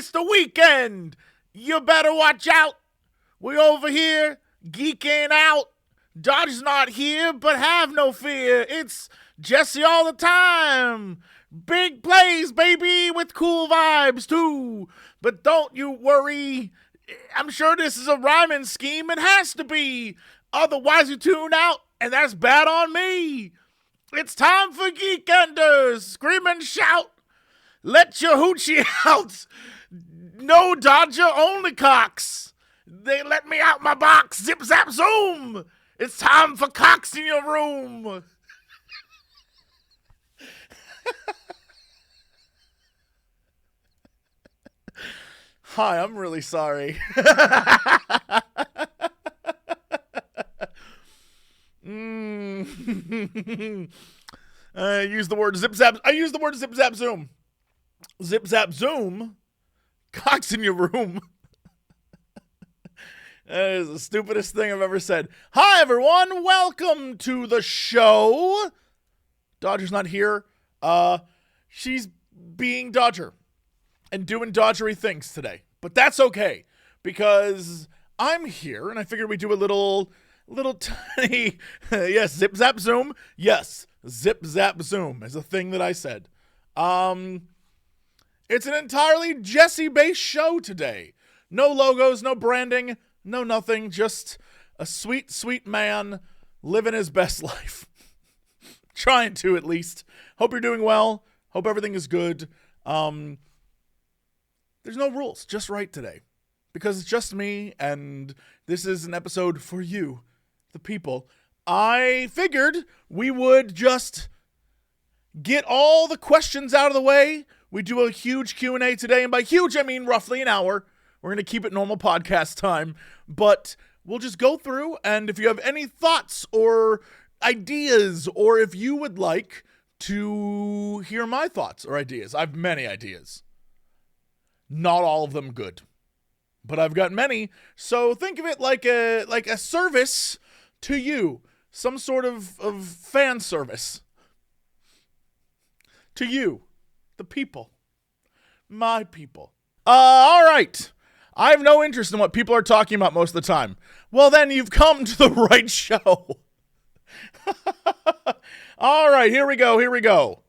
It's the weekend. You better watch out. We over here geeking out. Dodge's not here, but have no fear. It's Jesse all the time. Big plays, baby, with cool vibes, too. But don't you worry. I'm sure this is a rhyming scheme. It has to be. Otherwise, you tune out, and that's bad on me. It's time for Geekenders. Scream and shout. Let your hoochie out. No Dodger, only Cox. They let me out my box. Zip, zap, zoom. It's time for Cox in your room. Hi, I'm really sorry. I use the word zip zap. I use the word zip zap zoom. Zip zap zoom. Cox in your room. That is the stupidest thing I've ever said. Hi, everyone. Welcome to the show. Dodger's not here. She's being Dodger and doing Dodgery things today. But that's okay because I'm here and I figured we'd do a little tiny, yes, zip zap zoom. Yes, zip zap zoom is a thing that I said. It's an entirely Jesse-based show today. No logos, no branding, no nothing. Just a sweet, sweet man living his best life. Trying to, at least. Hope you're doing well. Hope everything is good. There's no rules. Just right today. Because it's just me, and this is an episode for you, the people. I figured we would just get all the questions out of the way. We do a huge Q&A today, and by huge, I mean roughly an hour. We're going to keep it normal podcast time, but we'll just go through, and if you have any thoughts or ideas, or if you would like to hear my thoughts or ideas, I have many ideas. Not all of them good, but I've got many, so think of it like a service to you, some sort of fan service to you. The people. My people. All right. I have no interest in what people are talking about most of the time. Well, then you've come to the right show. All right, here we go.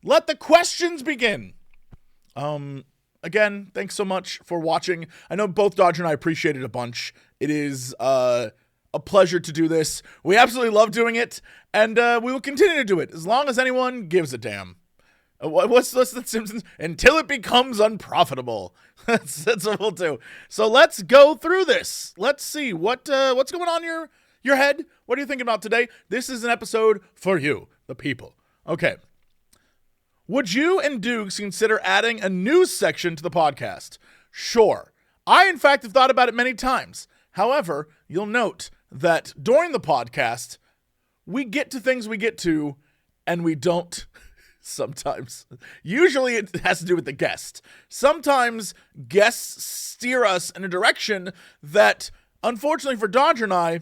Let the questions begin. Again, thanks so much for watching. I know both Dodger and I appreciate it a bunch. It is a pleasure to do this. We absolutely love doing it, and we will continue to do it as long as anyone gives a damn. What's the Simpsons? Until it becomes unprofitable. That's what we'll do. So let's go through this. Let's see what's going on in your head. What are you thinking about today? This is an episode for you, the people. Okay. Would you and Dukes consider adding a news section to the podcast? Sure. I, in fact, have thought about it many times. However, you'll note that during the podcast, we get to things we get to, and we don't. Sometimes. Usually it has to do with the guest. Sometimes guests steer us in a direction that, unfortunately for Dodger and I,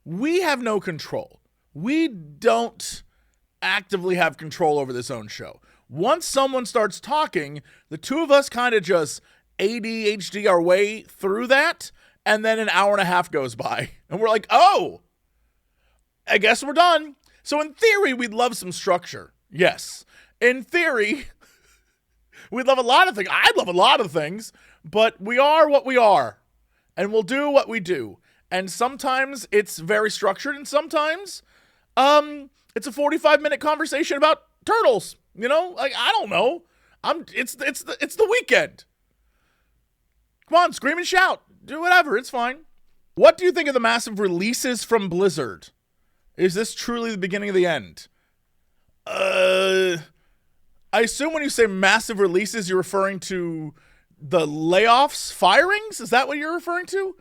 we have no control. We don't actively have control over this own show. Once someone starts talking, the two of us kind of just ADHD our way through that, and then an hour and a half goes by. And we're like, oh, I guess we're done. So in theory, we'd love some structure. Yes, in theory, we'd love a lot of things. I'd love a lot of things, but we are what we are, and we'll do what we do. And sometimes it's very structured, and sometimes it's a 45-minute conversation about turtles. You know, like I don't know. It's the weekend. Come on, scream and shout, do whatever. It's fine. What do you think of the massive releases from Blizzard? Is this truly the beginning of the end? I assume when you say massive releases, you're referring to the layoffs, firings? Is that what you're referring to?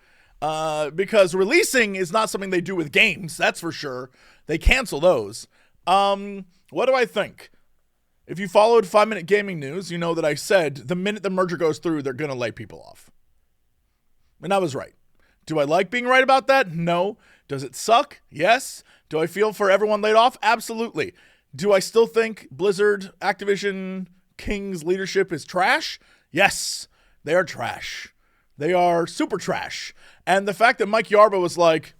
Because releasing is not something they do with games, that's for sure. They cancel those. What do I think? If you followed 5-Minute Gaming News, you know that I said the minute the merger goes through, they're going to lay people off. And I was right. Do I like being right about that? No. Does it suck? Yes. Do I feel for everyone laid off? Absolutely. Do I still think Blizzard, Activision, King's leadership is trash? Yes. They are trash. They are super trash. And the fact that Mike Yarba was like,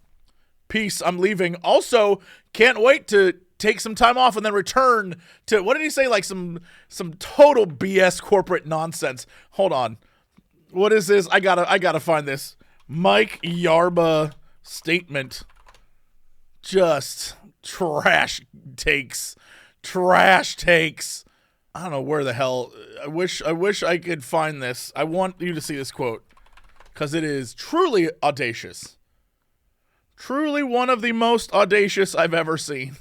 peace, I'm leaving. Also, can't wait to take some time off and then return to, what did he say? Like some total BS corporate nonsense. Hold on. What is this? I gotta find this. Mike Yarba statement. Just trash takes. Trash takes. I don't know where the hell. I wish I could find this. I want you to see this quote because it is truly audacious. Truly one of the most audacious I've ever seen.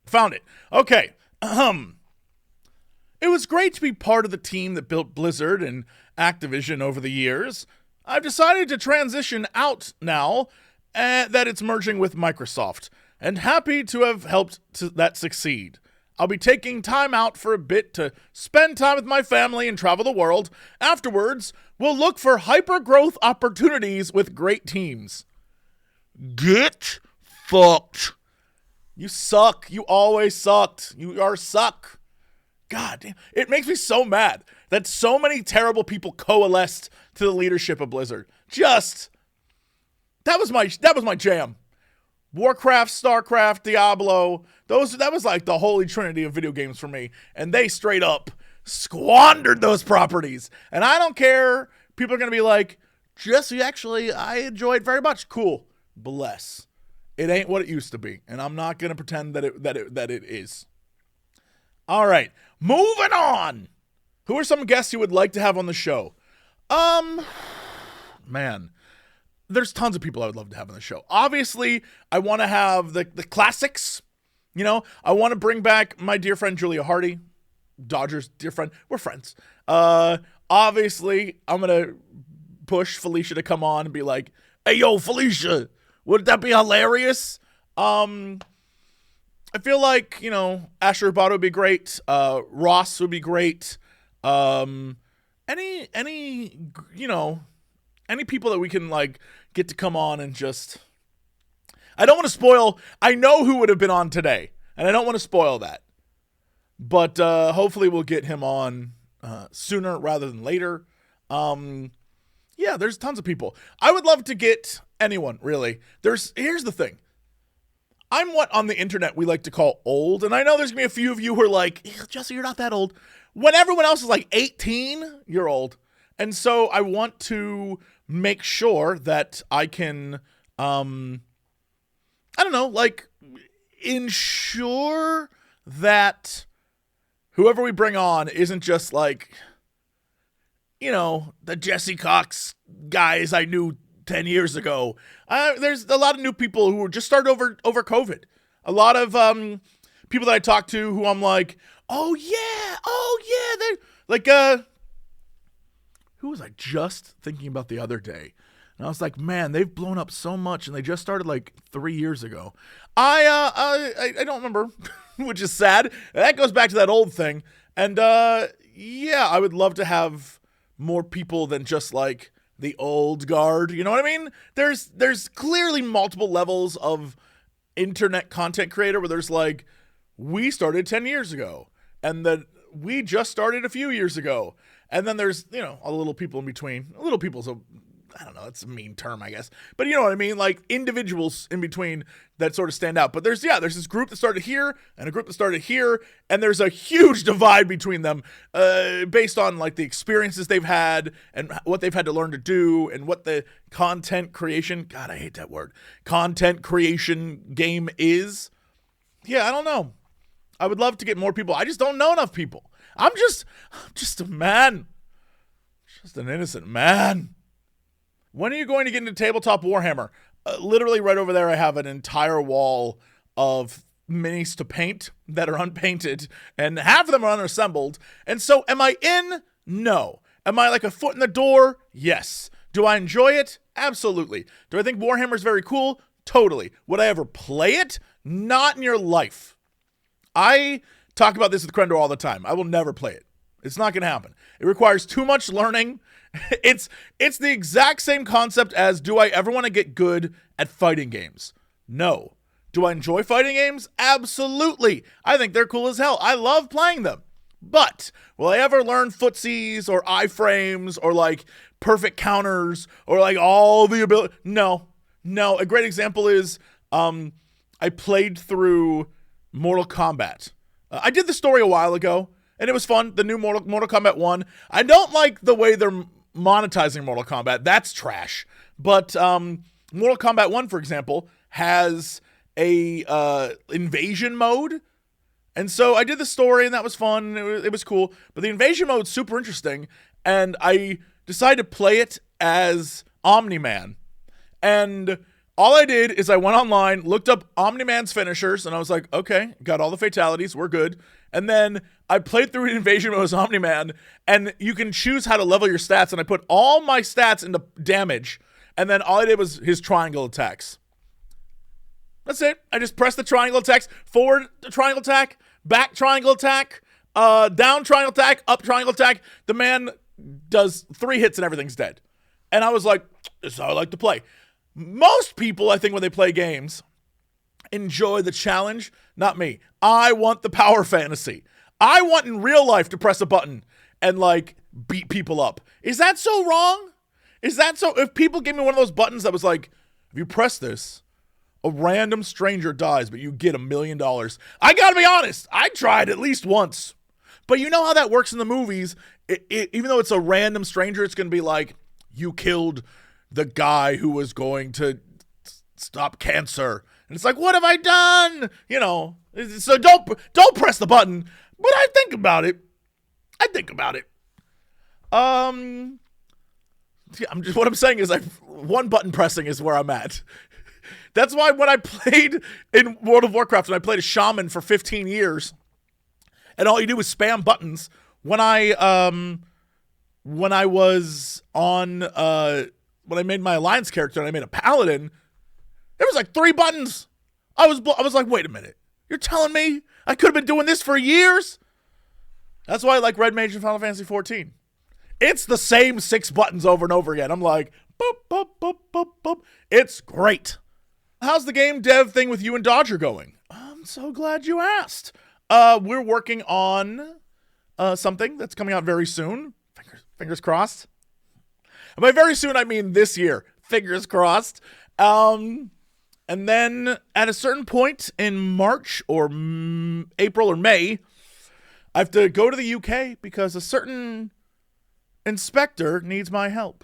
Found it. Okay. It was great to be part of the team that built Blizzard and Activision over the years. I've decided to transition out now that it's merging with Microsoft, and happy to have helped that succeed. I'll be taking time out for a bit to spend time with my family and travel the world. Afterwards, we'll look for hyper-growth opportunities with great teams. Get fucked. You suck. You always sucked. You are suck. God damn. It makes me so mad that so many terrible people coalesced to the leadership of Blizzard. That was my jam. Warcraft, StarCraft, Diablo, that was like the holy trinity of video games for me. And they straight up squandered those properties. And I don't care. People are going to be like, Jesse, actually, I enjoy it very much. Cool. Bless. It ain't what it used to be. And I'm not going to pretend that it is. All right. Moving on. Who are some guests you would like to have on the show? Man. There's tons of people I would love to have on the show. Obviously, I want to have the classics. You know, I want to bring back my dear friend Julia Hardy, Dodgers' dear friend. We're friends. Obviously, I'm going to push Felicia to come on and be like, hey, yo, Felicia, wouldn't that be hilarious? I feel like, you know, Asher Urbano would be great. Ross would be great. Any people that we can, like, get to come on and just... I don't want to spoil... I know who would have been on today, and I don't want to spoil that. But hopefully we'll get him on sooner rather than later. Yeah, there's tons of people. I would love to get anyone, really. Here's the thing. I'm what on the internet we like to call old, and I know there's going to be a few of you who are like, Jesse, you're not that old. When everyone else is like 18, you're old. And so I want to make sure that I can, ensure that whoever we bring on isn't just like, you know, the Jesse Cox guys I knew 10 years ago. There's a lot of new people who just started over COVID. A lot of people that I talk to who I'm like, oh yeah, they're like, who was I just thinking about the other day? And I was like, man, they've blown up so much, and they just started like 3 years ago. I don't remember, which is sad. That goes back to that old thing. And yeah, I would love to have more people than just like the old guard. You know what I mean? There's clearly multiple levels of internet content creator where there's like, we started 10 years ago, and then we just started a few years ago. And then there's, you know, a little people in between. A little people's I don't know, it's a mean term, I guess. But you know what I mean? Like individuals in between that sort of stand out. But there's this group that started here and a group that started here. And there's a huge divide between them based on like the experiences they've had and what they've had to learn to do and what the content creation, God, I hate that word, content creation game is. Yeah, I don't know. I would love to get more people. I just don't know enough people. I'm just a man. Just an innocent man. When are you going to get into tabletop Warhammer? Literally right over there, I have an entire wall of minis to paint that are unpainted, and half of them are unassembled. And so am I in? No. Am I like a foot in the door? Yes. Do I enjoy it? Absolutely. Do I think Warhammer is very cool? Totally. Would I ever play it? Not in your life. I talk about this with Crendor all the time. I will never play it. It's not going to happen. It requires too much learning. It's the exact same concept as, do I ever want to get good at fighting games? No. Do I enjoy fighting games? Absolutely. I think they're cool as hell. I love playing them. But will I ever learn footsies or iframes or like perfect counters or like all the ability? No. A great example is I played through Mortal Kombat. I did the story a while ago, and it was fun. The new Mortal Kombat 1. I don't like the way they're monetizing Mortal Kombat. That's trash. But Mortal Kombat 1, for example, has a invasion mode. And so I did the story, and that was fun. It was cool. But the invasion mode is super interesting, and I decided to play it as Omni-Man. And all I did is I went online, looked up Omni-Man's finishers, and I was like, okay, got all the fatalities, we're good. And then I played through invasion mode as Omni-Man, and you can choose how to level your stats, and I put all my stats into damage, and then all I did was his triangle attacks. That's it. I just pressed the triangle attacks, forward triangle attack, back triangle attack, down triangle attack, up triangle attack. The man does 3 hits and everything's dead. And I was like, this is how I like to play. Most people, I think, when they play games, enjoy the challenge. Not me. I want the power fantasy. I want in real life to press a button and like beat people up. Is that so wrong? Is that so? If people gave me one of those buttons that was like, if you press this, a random stranger dies, but you get $1 million. I gotta be honest, I tried at least once. But you know how that works in the movies. Even though it's a random stranger, it's gonna be like, you killed the guy who was going to stop cancer. And it's like, what have I done? You know, so don't press the button. But I think about it. What I'm saying is one button pressing is where I'm at. That's why when I played in World of Warcraft and I played a shaman for 15 years and all you do was spam buttons, when I was on when I made my alliance character and I made a paladin, there was like 3 buttons. I was like, wait a minute. You're telling me I could have been doing this for years? That's why I like Red Mage in Final Fantasy 14. It's the same 6 buttons over and over again. I'm like, boop, boop, boop, boop, boop. It's great. How's the game dev thing with you and Dodger going? I'm so glad you asked. We're working on something that's coming out very soon. Fingers crossed. And by very soon, I mean this year. Fingers crossed. And then at a certain point in March or April or May, I have to go to the UK because a certain inspector needs my help.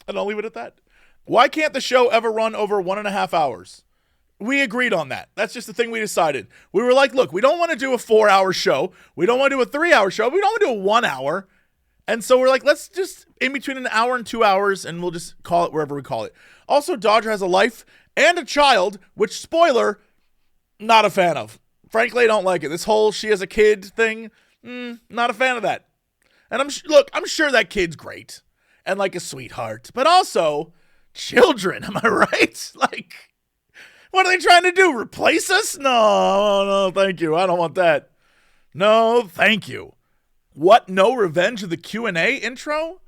And I'll leave it at that. Why can't the show ever run over 1.5 hours? We agreed on that. That's just the thing we decided. We were like, look, we don't want to do a 4-hour show. We don't want to do a 3-hour show. We don't want to do a 1 hour. And so we're like, let's just in between an hour and 2 hours, and we'll just call it wherever we call it. Also, Dodger has a life and a child, which, spoiler, not a fan of. Frankly, I don't like it. This whole she has a kid thing, not a fan of that. And I'm sure that kid's great and like a sweetheart. But also, children, am I right? Like, what are they trying to do? Replace us? No, thank you. I don't want that. No, thank you. What? No revenge of the Q&A intro?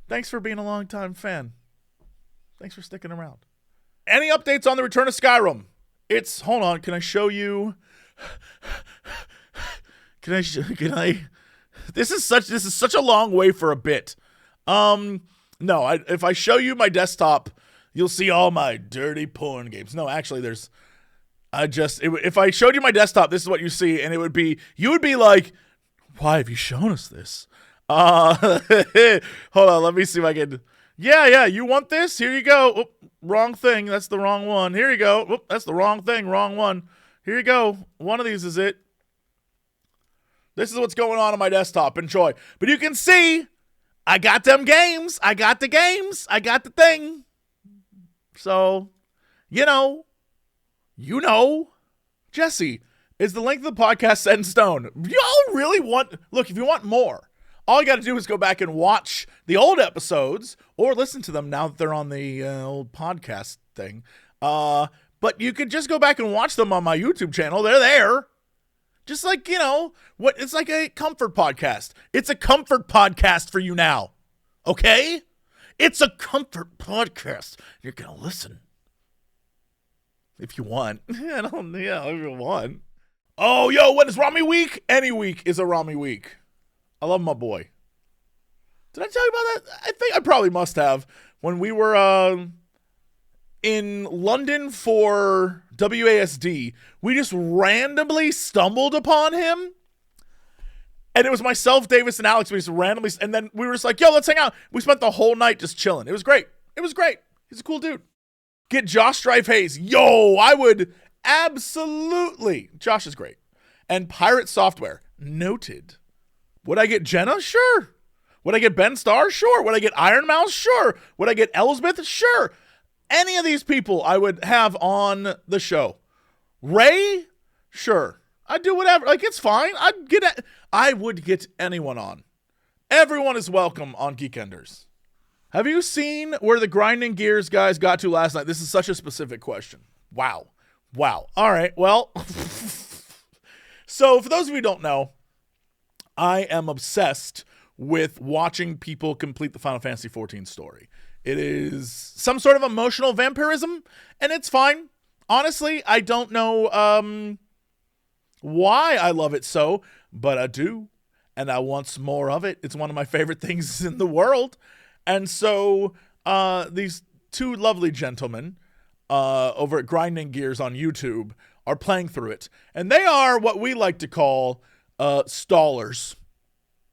Thanks for being a long-time fan. Thanks for sticking around. Any updates on the return of Skyrim? Hold on, can I show you? Can I? This is such a long way for a bit. No, if I show you my desktop, you'll see all my dirty porn games. No, actually, if I showed you my desktop, this is what you see, and you would be like, why have you shown us this? Hold on, let me see if I can. Yeah, you want this? Here you go. Oop, wrong thing. That's the wrong one. Here you go. Oop, that's the wrong thing. Wrong one. Here you go. One of these is it. This is what's going on my desktop. Enjoy. But you can see, I got them games. I got the games. I got the thing. So, you know. Jesse, is the length of the podcast set in stone? Y'all really look, if you want more, all you got to do is go back and watch the old episodes or listen to them now that they're on the old podcast thing. But you could just go back and watch them on my YouTube channel. They're there. Just like, it's like a comfort podcast. It's a comfort podcast for you now. Okay? It's a comfort podcast. You're going to listen. If you want. If you want. Oh, yo, when is Rami week? Any week is a Rami week. I love my boy. Did I tell you about that? I think I probably must have. When we were in London for WASD, we just randomly stumbled upon him. And it was myself, Davis, and Alex. We just randomly, and then we were just like, yo, let's hang out. We spent the whole night just chilling. It was great. It was great. He's a cool dude. Get Josh Strife Hayes. Yo, I would absolutely. Josh is great. And Pirate Software. Noted. Would I get Jenna? Sure. Would I get Ben Starr? Sure. Would I get Iron Mouse? Sure. Would I get Elsbeth? Sure. Any of these people I would have on the show. Ray? Sure. I'd do whatever. Like, it's fine. I would get anyone on. Everyone is welcome on Geekenders. Have you seen where the Grinding Gears guys got to last night? This is such a specific question. Wow. All right. Well, so for those of you who don't know, I am obsessed with watching people complete the Final Fantasy XIV story. It is some sort of emotional vampirism, and it's fine. Honestly, I don't know why I love it so, but I do, and I want some more of it. It's one of my favorite things in the world. And so these two lovely gentlemen over at Grinding Gears on YouTube are playing through it, and they are what we like to call stallers.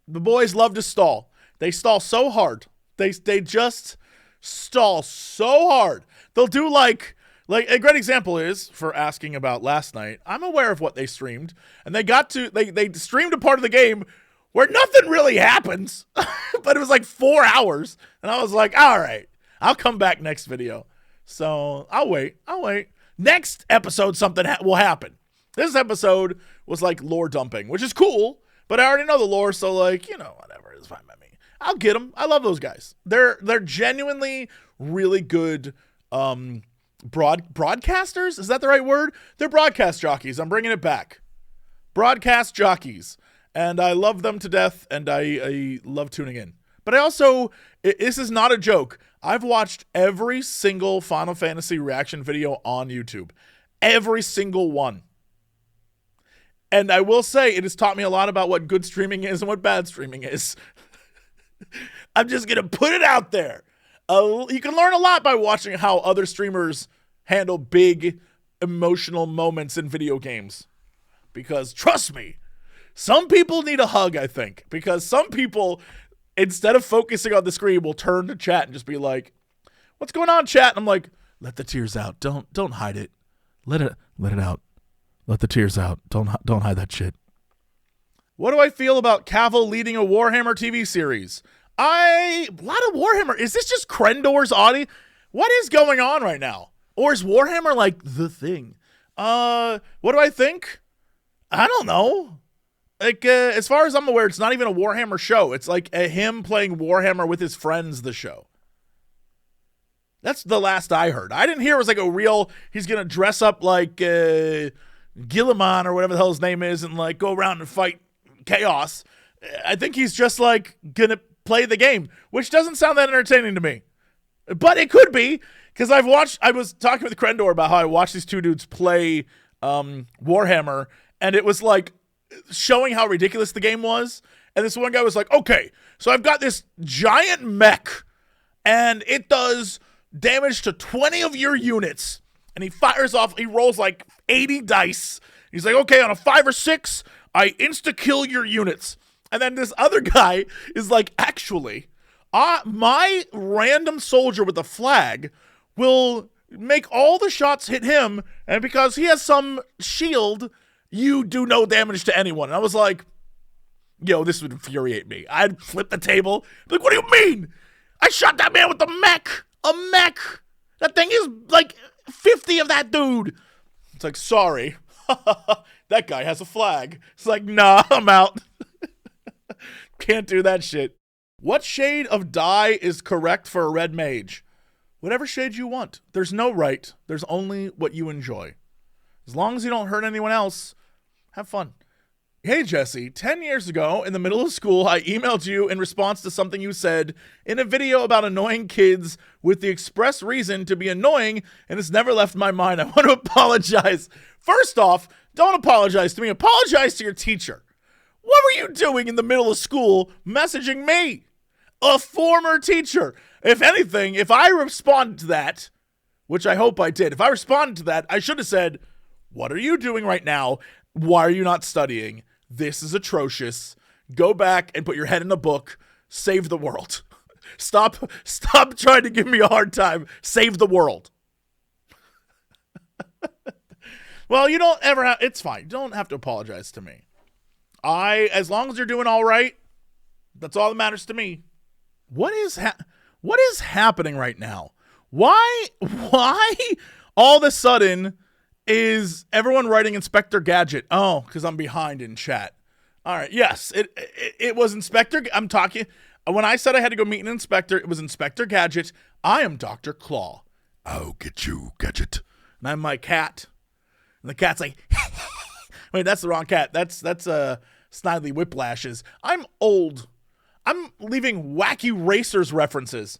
The boys love to stall. They stall so hard. They just stall so hard. They'll do like a great example is for asking about last night. I'm aware of what they streamed, and they streamed a part of the game where nothing really happens, but it was like 4 hours, and I was like, all right, I'll come back next video. So I'll wait. Next episode, something will happen. This episode was like lore dumping, which is cool. But I already know the lore, so like, whatever, it's fine by me. I'll get them. I love those guys. They're genuinely really good broadcasters. Is that the right word? They're broadcast jockeys. I'm bringing it back. Broadcast jockeys. And I love them to death, and I love tuning in. But I also, this is not a joke. I've watched every single Final Fantasy reaction video on YouTube. Every single one. And I will say, it has taught me a lot about what good streaming is and what bad streaming is. I'm just going to put it out there. You can learn a lot by watching how other streamers handle big emotional moments in video games. Because, trust me, some people need a hug, I think. Because some people, instead of focusing on the screen, will turn to chat and just be like, what's going on, chat? And I'm like, let the tears out. Don't hide it. Let it out. Let the tears out. Don't hide that shit. What do I feel about Cavill leading a Warhammer TV series? A lot of Warhammer. Is this just Crendor's audience? What is going on right now? Or is Warhammer like the thing? What do I think? I don't know. Like, as far as I'm aware, it's not even a Warhammer show. It's like him playing Warhammer with his friends, the show. That's the last I heard. I didn't hear it was like a real, he's going to dress up like Gilliman or whatever the hell his name is and like go around and fight chaos. I think he's just like going to play the game, which doesn't sound that entertaining to me. But it could be, because I was talking with Crendor about how I watched these two dudes play Warhammer, and it was like showing how ridiculous the game was. And this one guy was like, okay, so I've got this giant mech, and it does damage to 20 of your units. And he rolls like 80 dice. He's like, okay, on a 5 or 6, I insta-kill your units. And then this other guy is like, actually, my random soldier with a flag will make all the shots hit him, and because he has some shield, you do no damage to anyone. And I was like, yo, this would infuriate me. I'd flip the table. Like, what do you mean? I shot that man with a mech. A mech. That thing is like 50 of that dude. It's like, sorry. That guy has a flag. It's like, nah, I'm out. Can't do that shit. What shade of dye is correct for a red mage? Whatever shade you want. There's no right. There's only what you enjoy. As long as you don't hurt anyone else, have fun. Hey, Jesse, 10 years ago, in the middle of school, I emailed you in response to something you said in a video about annoying kids with the express reason to be annoying, and it's never left my mind. I want to apologize. First off, Don't apologize to me. Apologize to your teacher. What were you doing in the middle of school messaging me? A former teacher. If anything, if I responded to that, which I hope I did, if I responded to that, I should have said, what are you doing right now? Why are you not studying? This is atrocious. Go back and put your head in the book. Save the world. Stop trying to give me a hard time. Save the world. Well, you don't ever have, it's fine. You don't have to apologize to me. As long as you're doing all right, that's all that matters to me. What is happening right now? Why all of a sudden is everyone writing Inspector Gadget? Oh, because I'm behind in chat. All right, yes, it was Inspector. I'm talking, when I said I had to go meet an inspector, it was Inspector Gadget. I am Dr. Claw. I'll get you, Gadget. And I'm my cat. And the cat's like, wait, that's the wrong cat. That's Snidely Whiplashes. I'm old. I'm leaving Wacky Racers references.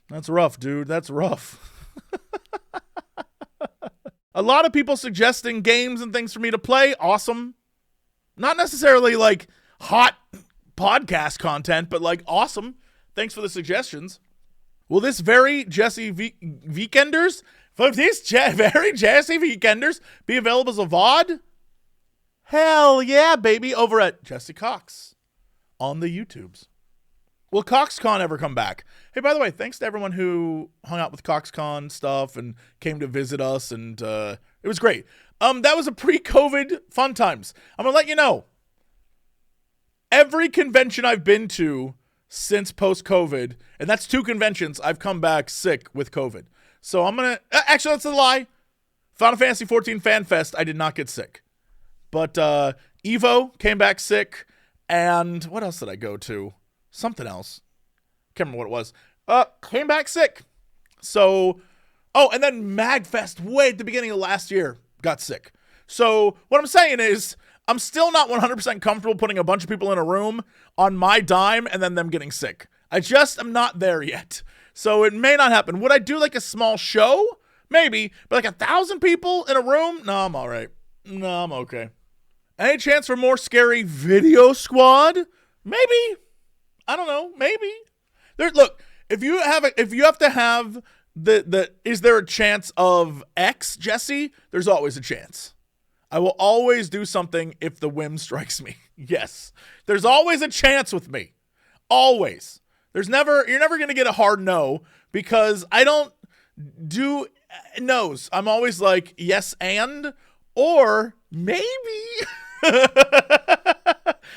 That's rough, dude. That's rough. A lot of people suggesting games and things for me to play. Awesome. Not necessarily like hot podcast content, but like awesome. Thanks for the suggestions. Will this very Jesse Weekenders, very Jesse Weekenders be available as a VOD? Hell yeah, baby, over at Jesse Cox on the YouTubes. Will CoxCon ever come back? Hey, by the way, thanks to everyone who hung out with CoxCon stuff and came to visit us, and it was great. That was a pre-COVID fun times. I'm going to let you know. Every convention I've been to since post-COVID, and that's 2 conventions, I've come back sick with COVID. So I'm going to... Actually, that's a lie. Final Fantasy 14 Fan Fest, I did not get sick. But Evo came back sick, and what else did I go to? Something else. Can't remember what it was. Came back sick. So, and then MagFest way at the beginning of last year got sick. So what I'm saying is I'm still not 100% comfortable putting a bunch of people in a room on my dime and then them getting sick. I just am not there yet. So it may not happen. Would I do like a small show? Maybe. But like 1,000 people in a room? No, I'm all right. No, I'm okay. Any chance for more scary video squad? Maybe. I don't know. Maybe. Look, if you have to have is there a chance of X, Jesse? There's always a chance. I will always do something if the whim strikes me. Yes. There's always a chance with me. Always. You're never going to get a hard no because I don't do no's. I'm always like yes and or maybe.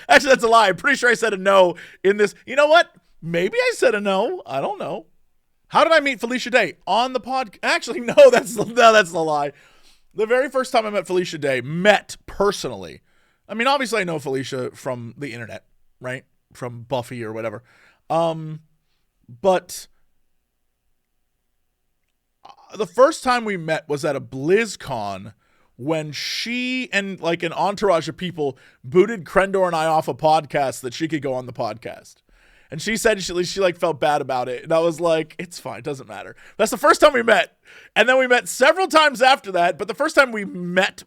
Actually, that's a lie. I'm pretty sure I said a no in this. You know what? Maybe I said a no. I don't know. How did I meet Felicia Day? On the pod? Actually, no, that's the lie. The very first time I met Felicia Day, personally. I mean, obviously I know Felicia from the internet, right? From Buffy or whatever. But the first time we met was at a BlizzCon when she and like an entourage of people booted Crendor and I off a podcast that she could go on the podcast. And she said she like felt bad about it. And I was like, it's fine. It doesn't matter. That's the first time we met. And then we met several times after that. But the first time we met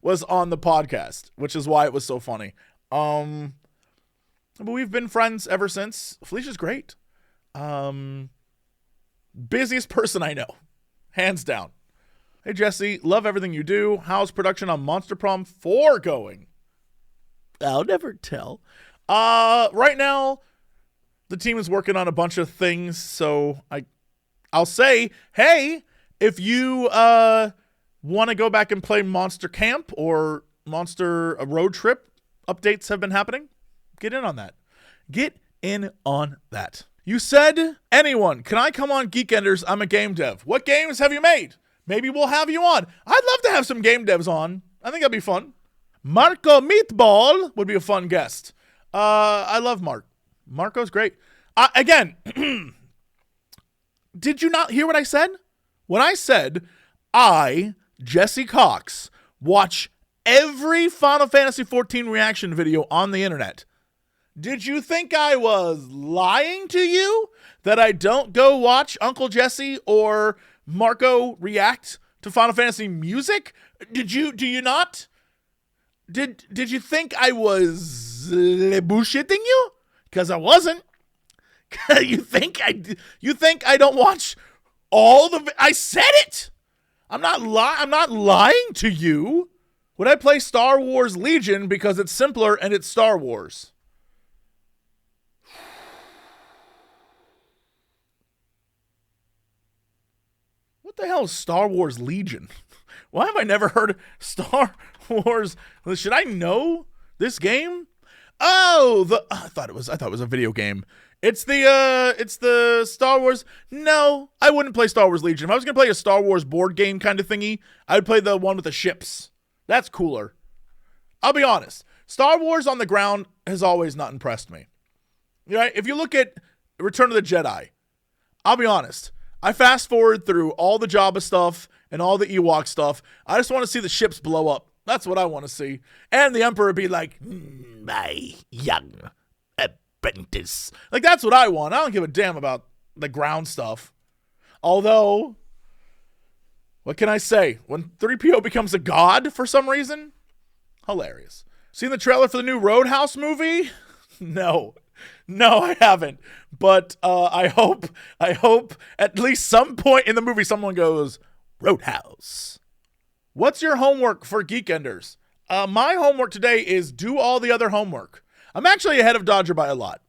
was on the podcast, which is why it was so funny. But we've been friends ever since. Felicia's great. Busiest person I know. Hands down. Hey, Jesse. Love everything you do. How's production on Monster Prom 4 going? I'll never tell. Right now, the team is working on a bunch of things, so I'll say, hey, if you want to go back and play Monster Camp or Monster Road Trip, updates have been happening. Get in on that. Get in on that. You said, anyone, can I come on Geekenders? I'm a game dev. What games have you made? Maybe we'll have you on. I'd love to have some game devs on. I think that'd be fun. Marco Meatball would be a fun guest. I love Mark. Marco's great. Again, did you not hear what I said? When I said, Jesse Cox, watch every Final Fantasy 14 reaction video on the internet. Did you think I was lying to you? That I don't go watch Uncle Jesse or Marco react to Final Fantasy music? Do you not? Did you think I was bullshitting you? Because I wasn't. You think I don't watch all the? I said it. I'm not lying to you. Would I play Star Wars Legion because it's simpler and it's Star Wars? What the hell is Star Wars Legion? Why have I never heard of Star Wars? Should I know this game? Oh, I thought it was a video game. It's the Star Wars. No, I wouldn't play Star Wars Legion. If I was gonna play a Star Wars board game kind of thingy, I would play the one with the ships. That's cooler. I'll be honest. Star Wars on the ground has always not impressed me. Right? If you look at Return of the Jedi, I'll be honest. I fast forward through all the Jabba stuff and all the Ewok stuff. I just want to see the ships blow up. That's what I want to see. And the Emperor be like, my young apprentice. Like, that's what I want. I don't give a damn about the ground stuff. Although, what can I say? When 3PO becomes a god for some reason? Hilarious. Seen the trailer for the new Roadhouse movie? No, I haven't. But I hope at least some point in the movie someone goes, Roadhouse. What's your homework for Geekenders? My homework today is do all the other homework. I'm actually ahead of Dodger by a lot.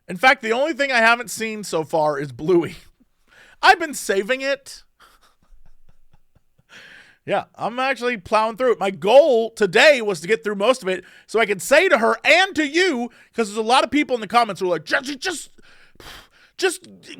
In fact, the only thing I haven't seen so far is Bluey. I've been saving it. Yeah, I'm actually plowing through it. My goal today was to get through most of it so I could say to her and to you, because there's a lot of people in the comments who are like, Jesse, just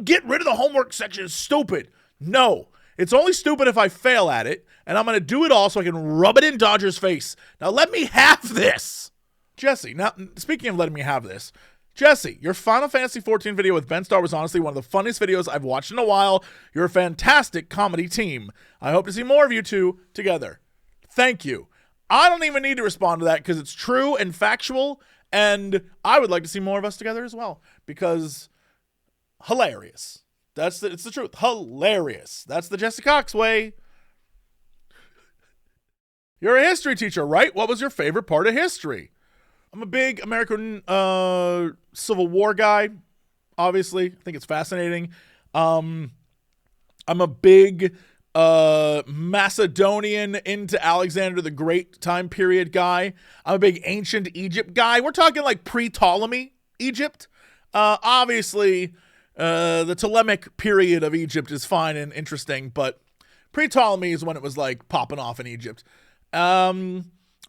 get rid of the homework section. It's stupid. No, it's only stupid if I fail at it, and I'm going to do it all so I can rub it in Dodger's face. Now let me have this. Jesse, now speaking of letting me have this, Jesse, your Final Fantasy XIV video with Ben Starr was honestly one of the funniest videos I've watched in a while. You're a fantastic comedy team. I hope to see more of you two together. Thank you. I don't even need to respond to that because it's true and factual, and I would like to see more of us together as well because hilarious. It's the truth. Hilarious. That's the Jesse Cox way. You're a history teacher, right? What was your favorite part of history? I'm a big American Civil War guy, obviously. I think it's fascinating. I'm a big Macedonian into Alexander the Great time period guy. I'm a big ancient Egypt guy. We're talking like pre-Ptolemy Egypt. Obviously, the Ptolemaic period of Egypt is fine and interesting, but pre-Ptolemy is when it was like popping off in Egypt.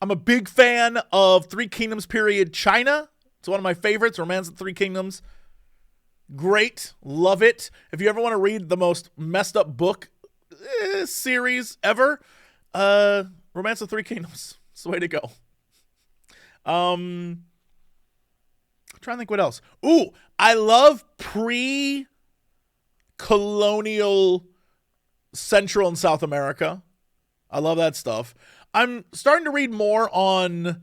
I'm a big fan of Three Kingdoms period China. It's one of my favorites, Romance of the Three Kingdoms. Great. Love it. If you ever want to read the most messed up book series ever, Romance of the Three Kingdoms. It's the way to go. I'm trying to think what else. Ooh, I love pre-colonial Central and South America. I love that stuff. I'm starting to read more on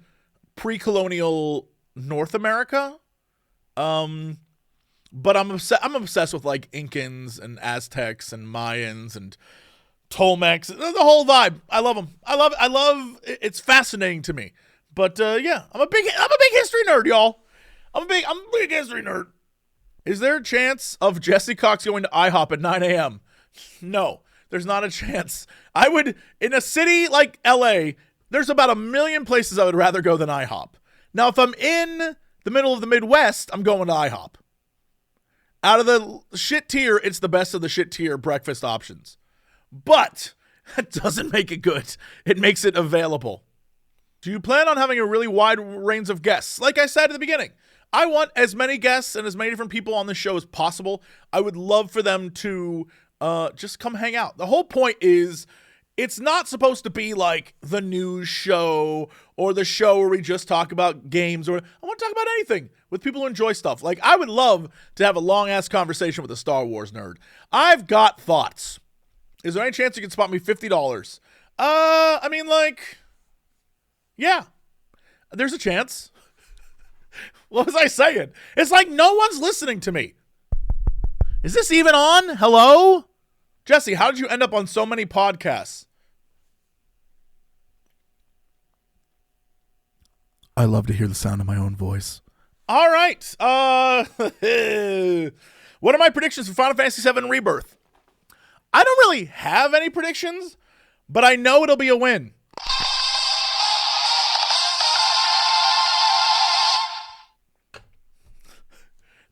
pre-colonial North America. But I'm obsessed with like Incans and Aztecs and Mayans and Tolmecs, the whole vibe. I love them. I love it's fascinating to me. But yeah, I'm a big history nerd, y'all. I'm a big history nerd. Is there a chance of Jesse Cox going to IHOP at 9 a.m.? No. There's not a chance. I would, in a city like LA, there's about 1 million places I would rather go than IHOP. Now, if I'm in the middle of the Midwest, I'm going to IHOP. Out of the shit tier, it's the best of the shit tier breakfast options. But that doesn't make it good. It makes it available. Do you plan on having a really wide range of guests? Like I said at the beginning, I want as many guests and as many different people on the show as possible. I would love for them to just come hang out. The whole point is it's not supposed to be like the news show or the show where we just talk about games, or I want to talk about anything with people who enjoy stuff. Like, I would love to have a long-ass conversation with a Star Wars nerd. I've got thoughts. Is there any chance you can spot me $50? I mean, like, yeah, there's a chance. What was I saying? It's like no one's listening to me. Is this even on? Hello? Jesse, how did you end up on so many podcasts? I love to hear the sound of my own voice. All right. What are my predictions for Final Fantasy VII Rebirth? I don't really have any predictions, but I know it'll be a win.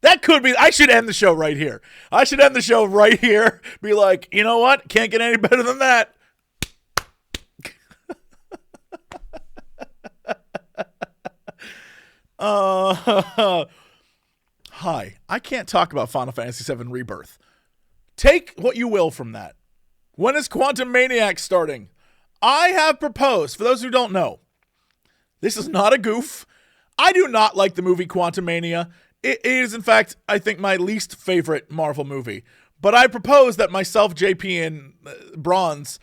That could be. I should end the show right here. Be like, you know what? Can't get any better than that. Hi. I can't talk about Final Fantasy VII Rebirth. Take what you will from that. When is Quantum Maniac starting? I have proposed, for those who don't know, this is not a goof. I do not like the movie Quantum Mania. It is, in fact, I think my least favorite Marvel movie. But I propose that myself, JP, and Bronze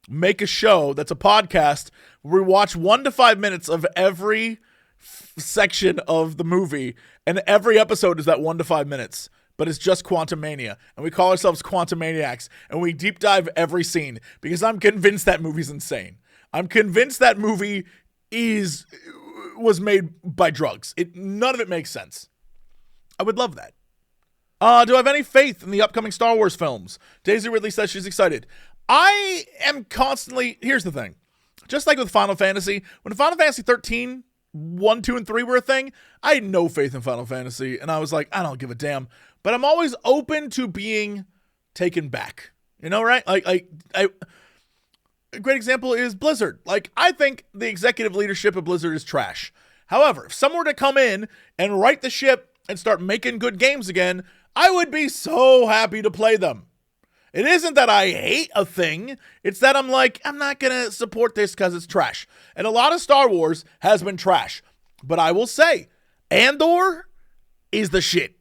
make a show that's a podcast where we watch 1 to 5 minutes of every section of the movie, and every episode is that 1 to 5 minutes. But it's just Quantum Mania, and we call ourselves Quantum Maniacs, and we deep dive every scene, because I'm convinced that movie's insane. I'm convinced that movie was made by drugs. None of it makes sense. I would love that. Do I have any faith in the upcoming Star Wars films? Daisy Ridley says she's excited. I am constantly... Here's the thing. Just like with Final Fantasy, when Final Fantasy 13, 1, 2, and 3 were a thing, I had no faith in Final Fantasy, and I was like, I don't give a damn. But I'm always open to being taken back. You know, right? A great example is Blizzard. Like, I think the executive leadership of Blizzard is trash. However, if someone were to come in and right the ship and start making good games again, I would be so happy to play them. It isn't that I hate a thing. It's that I'm like, I'm not going to support this because it's trash. And a lot of Star Wars has been trash. But I will say, Andor is the shit.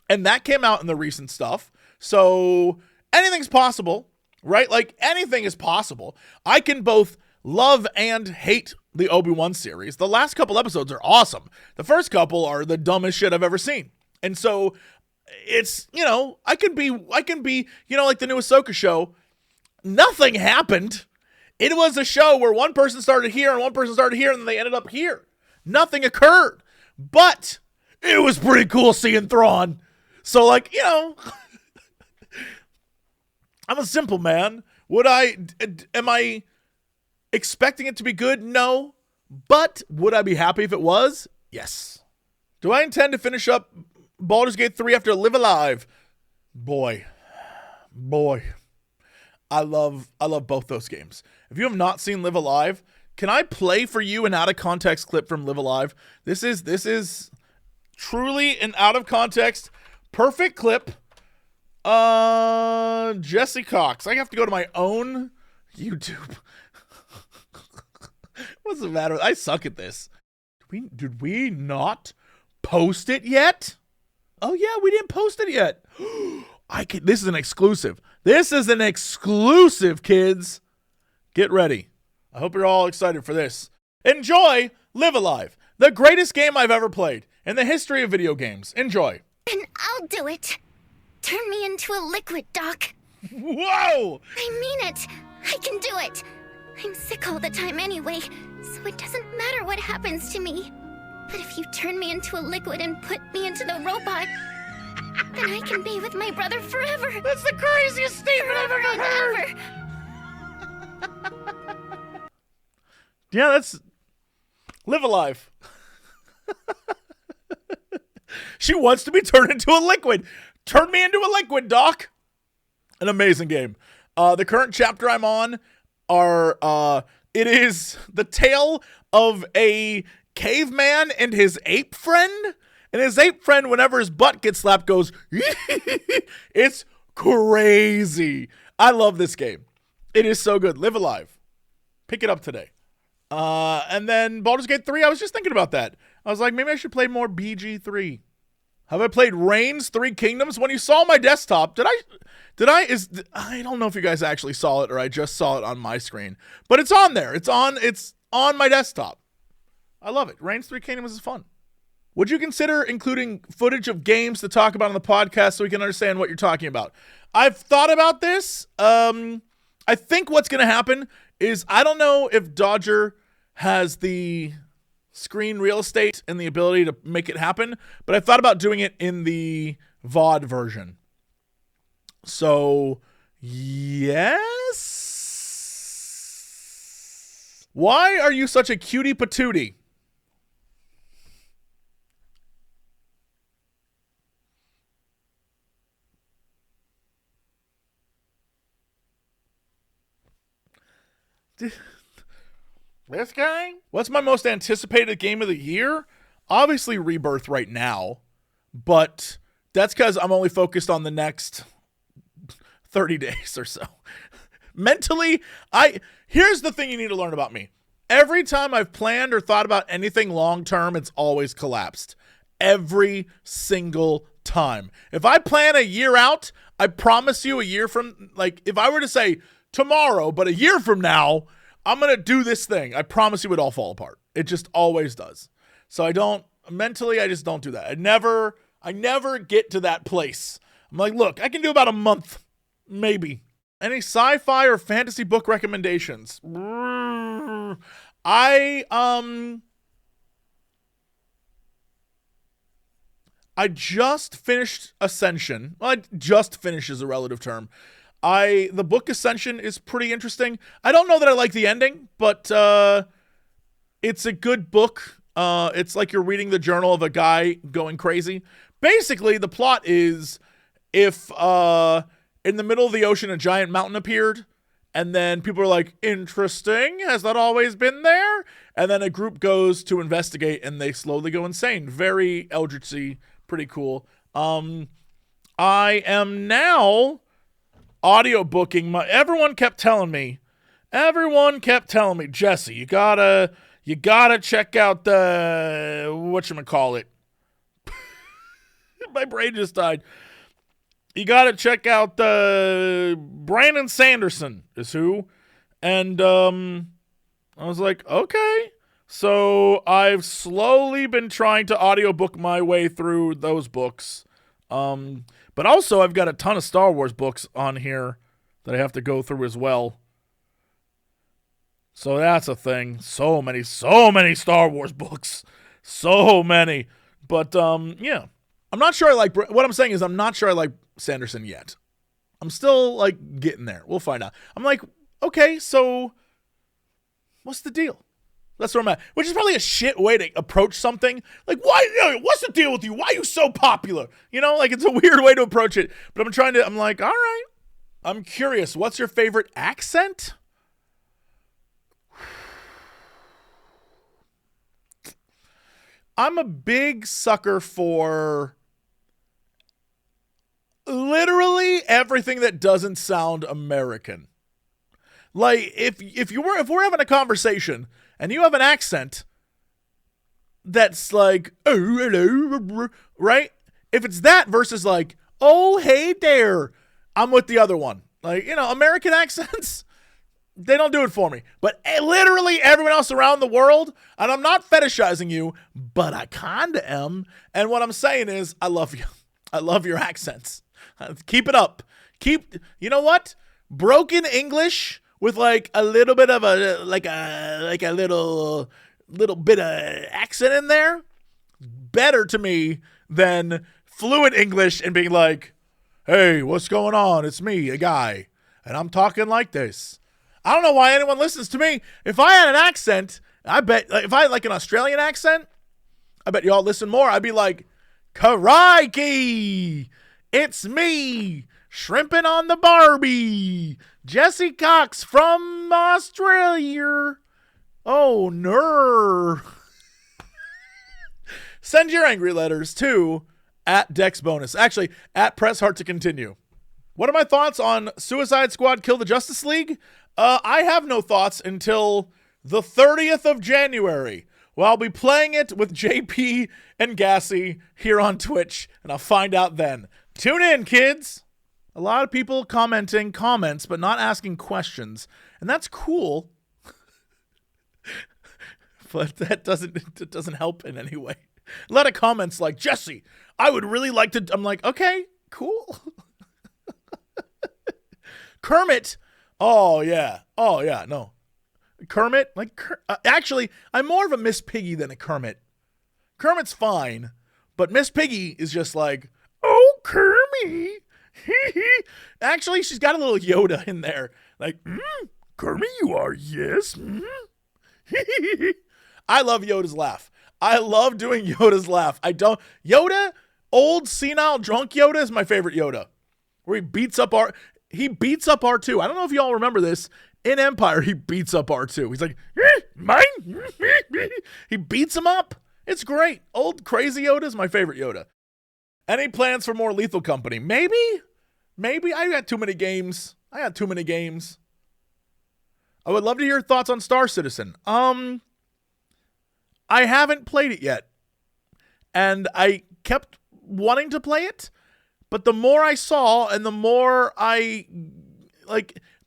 And that came out in the recent stuff. So anything's possible, right? Like, anything is possible. I can both love and hate the Obi-Wan series. The last couple episodes are awesome. The first couple are the dumbest shit I've ever seen. And so it's, you know, I can be, you know, like the new Ahsoka show. Nothing happened. It was a show where one person started here and one person started here and then they ended up here. Nothing occurred. But it was pretty cool seeing Thrawn. So, like, you know, I'm a simple man. Am I expecting it to be good? No. But would I be happy if it was? Yes. Do I intend to finish up Baldur's Gate 3 after Live Alive? Boy. I love both those games. If you have not seen Live Alive, can I play for you an out of context clip from Live Alive? This is truly an out of context perfect clip. Jesse Cox. I have to go to my own YouTube. What's the matter? I suck at this. Did we not post it yet? Oh yeah, we didn't post it yet. This is an exclusive. This is an exclusive, kids. Get ready. I hope you're all excited for this. Enjoy Live Alive, the greatest game I've ever played in the history of video games. Enjoy. And I'll do it. Turn me into a liquid, Doc. Whoa! I mean it. I can do it. I'm sick all the time anyway, so it doesn't matter what happens to me. But if you turn me into a liquid and put me into the robot, then I can be with my brother forever. That's the craziest statement I've ever heard. Yeah, that's Live Alive. She wants to be turned into a liquid. Turn me into a liquid, Doc. An amazing game. The current chapter I'm on it is the tale of a caveman and his ape friend. And his ape friend, whenever his butt gets slapped, goes, it's crazy. I love this game. It is so good. Live Alive. Pick it up today. And then Baldur's Gate 3, I was just thinking about that. I was like, maybe I should play more BG3. Have I played Reigns 3 Kingdoms? When you saw my desktop, I don't know if you guys actually saw it or I just saw it on my screen. But it's on there. It's on my desktop. I love it. Reigns 3 Kingdoms is fun. Would you consider including footage of games to talk about on the podcast so we can understand what you're talking about? I've thought about this. I think what's going to happen is I don't know if Dodger has the screen real estate and the ability to make it happen, but I thought about doing it in the VOD version. So, yes. Why are you such a cutie patootie? This guy? What's my most anticipated game of the year? Obviously Rebirth right now, but that's because I'm only focused on the next 30 days or so. Mentally, here's the thing you need to learn about me. Every time I've planned or thought about anything long-term, it's always collapsed. Every single time. If I plan a year out, I promise you a year from, like, if I were to say tomorrow, but a year from now, I'm going to do this thing, I promise you it all fall apart. It just always does. So I just don't do that. I never get to that place. I'm like, look, I can do about a month, maybe. Any sci-fi or fantasy book recommendations? I just finished Ascension. Well, just finish is a relative term. The book Ascension is pretty interesting. I don't know that I like the ending, but it's a good book. It's like you're reading the journal of a guy going crazy. Basically, the plot is if in the middle of the ocean a giant mountain appeared, and then people are like, interesting, has that always been there? And then a group goes to investigate, and they slowly go insane. Very Eldritch-y, pretty cool. I am now audiobooking everyone kept telling me, Jesse, you gotta check out the, whatchamacallit. My brain just died. You gotta check out the Brandon Sanderson is who. And I was like, okay. So I've slowly been trying to audiobook my way through those books. But also I've got a ton of Star Wars books on here that I have to go through as well. So that's a thing. So many Star Wars books. So many. But, yeah. I'm not sure what I'm saying is I'm not sure I like Sanderson yet. I'm still, getting there. We'll find out. I'm like, okay, so what's the deal? That's where I'm at. Which is probably a shit way to approach something. Like, what's the deal with you? Why are you so popular? It's a weird way to approach it. But I'm like, all right. I'm curious. What's your favorite accent? I'm a big sucker for literally everything that doesn't sound American. Like, if we're having a conversation and you have an accent that's like, oh, hello, right? If it's that versus like, oh, hey there, I'm with the other one. American accents, they don't do it for me. But literally everyone else around the world, and I'm not fetishizing you, but I kind of am. And what I'm saying is, I love you. I love your accents. Keep it up. You know what? Broken English with a little bit of a little bit of accent in there, better to me than fluent English and being like, hey, what's going on? It's me, a guy, and I'm talking like this. I don't know why anyone listens to me. If I had an accent, I bet, if I had an Australian accent, I bet y'all listen more. I'd be like, crikey, it's me, shrimping on the Barbie, Jesse Cox from Australia. Oh, no. Send your angry letters to @DexBonus. Actually, @PressHeart to continue. What are my thoughts on Suicide Squad Kill the Justice League? I have no thoughts until the 30th of January. Well, I'll be playing it with JP and Gassy here on Twitch, and I'll find out then. Tune in, kids. A lot of people commenting comments, but not asking questions, and that's cool. But that doesn't help in any way. A lot of comments like, Jesse, I would really like to. I'm like, okay, cool. Kermit. Oh yeah, no. Kermit, like actually, I'm more of a Miss Piggy than a Kermit. Kermit's fine, but Miss Piggy is just like, oh Kermit. Actually, she's got a little Yoda in there, like, Kermit, you are, yes. I love Yoda's laugh. I love doing Yoda's laugh. Yoda, old senile drunk Yoda is my favorite Yoda, where he beats up R2. I don't know if y'all remember this. In Empire, he beats up R2. He's like, mine. He beats him up. It's great. Old crazy Yoda is my favorite Yoda. Any plans for more Lethal Company? Maybe. I got too many games. I would love to hear your thoughts on Star Citizen. I haven't played it yet. And I kept wanting to play it. But the more I saw and the more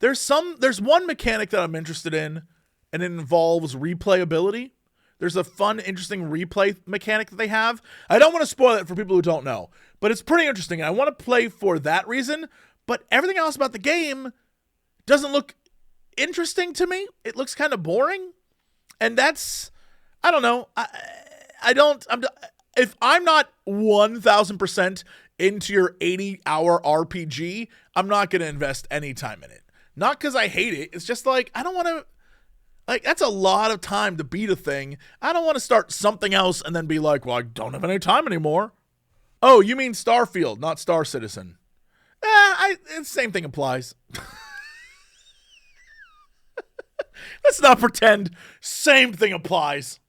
there's one mechanic that I'm interested in, and it involves replayability. There's a fun, interesting replay mechanic that they have. I don't want to spoil it for people who don't know, but it's pretty interesting, and I want to play for that reason, but everything else about the game doesn't look interesting to me. It looks kind of boring, and that's, I don't know. If I'm not 1,000% into your 80-hour RPG, I'm not going to invest any time in it. Not because I hate it. It's just like, I don't want to, like, that's a lot of time to beat a thing. I don't want to start something else and then be like, well, I don't have any time anymore. Oh, you mean Starfield, not Star Citizen. Same thing applies. Let's not pretend same thing applies.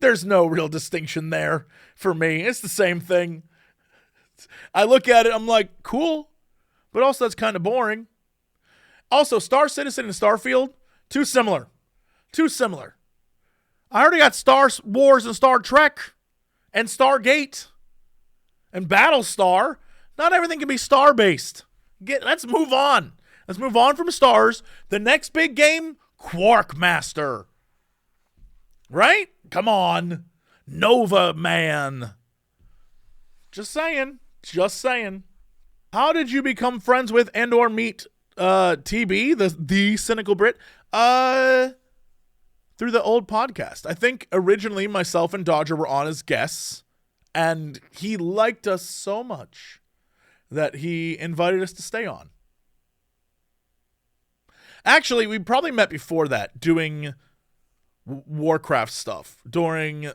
There's no real distinction there for me. It's the same thing. I look at it, I'm like, cool, but also that's kind of boring. Also, Star Citizen and Starfield, too similar. I already got Star Wars and Star Trek and Stargate and Battlestar. Not everything can be star-based. Let's move on. Let's move on from stars. The next big game, Quark Master. Right? Come on. Nova Man. Just saying. How did you become friends with and or meet TB, the cynical Brit? Through the old podcast. I think originally myself and Dodger were on as guests, and he liked us so much that he invited us to stay on. Actually, we probably met before that doing Warcraft stuff during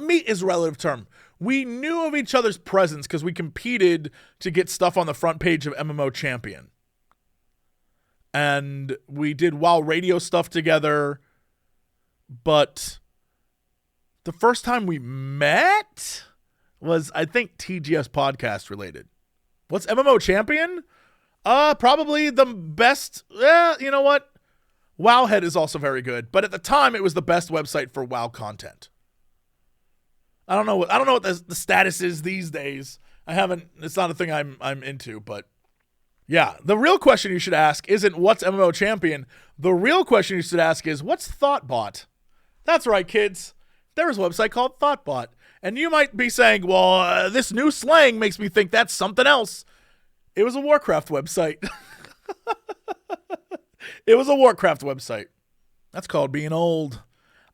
meet is a relative term. We knew of each other's presence because we competed to get stuff on the front page of MMO Champion. And we did WoW radio stuff together. But the first time we met was, I think, TGS podcast related. What's MMO Champion? Probably the best. You know what? Wowhead is also very good. But at the time, it was the best website for WoW content. I don't know what the status is these days. It's not a thing I'm into, but yeah. The real question you should ask isn't what's MMO Champion. The real question you should ask is what's Thoughtbot? That's right, kids. There's a website called Thoughtbot. And you might be saying, well, this new slang makes me think that's something else. It was a Warcraft website. It was a Warcraft website. That's called being old.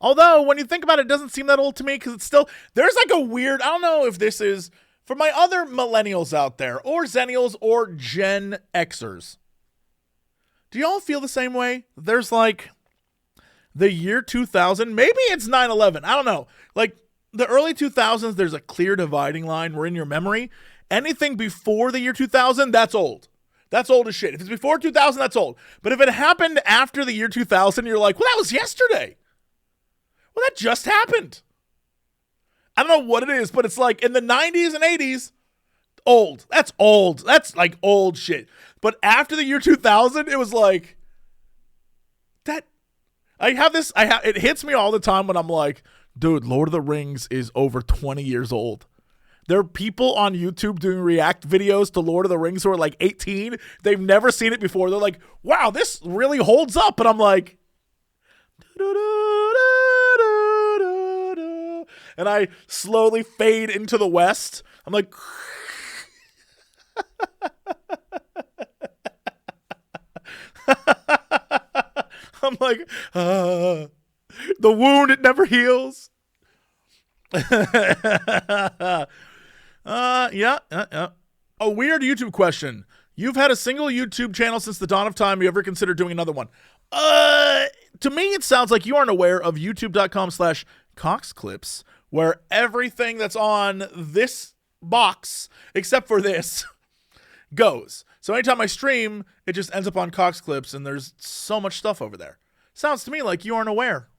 Although, when you think about it, it doesn't seem that old to me because it's still, there's like a weird, I don't know if this is, for my other millennials out there, or Zennials, or Gen Xers. Do y'all feel the same way? There's like the year 2000, maybe it's 9/11, I don't know. Like the early 2000s, there's a clear dividing line. We're in your memory. Anything before the year 2000, that's old. That's old as shit. If it's before 2000, that's old. But if it happened after the year 2000, you're like, well, that was yesterday. Well, that just happened. I don't know what it is, but it's like in the 90s and 80s, old. That's old. That's like old shit. But after the year 2000, it was like, that. It hits me all the time when I'm like, dude, Lord of the Rings is over 20 years old. There are people on YouTube doing react videos to Lord of the Rings who are like 18. They've never seen it before. They're like, wow, this really holds up. And I'm like, and I slowly fade into the West. I'm like, I'm like, the wound, it never heals. Yeah. A weird YouTube question. You've had a single YouTube channel since the dawn of time. You ever consider doing another one? To me, it sounds like you aren't aware of youtube.com/Cox Clips, where everything that's on this box, except for this, goes. So anytime I stream, it just ends up on Cox Clips, and there's so much stuff over there. Sounds to me like you aren't aware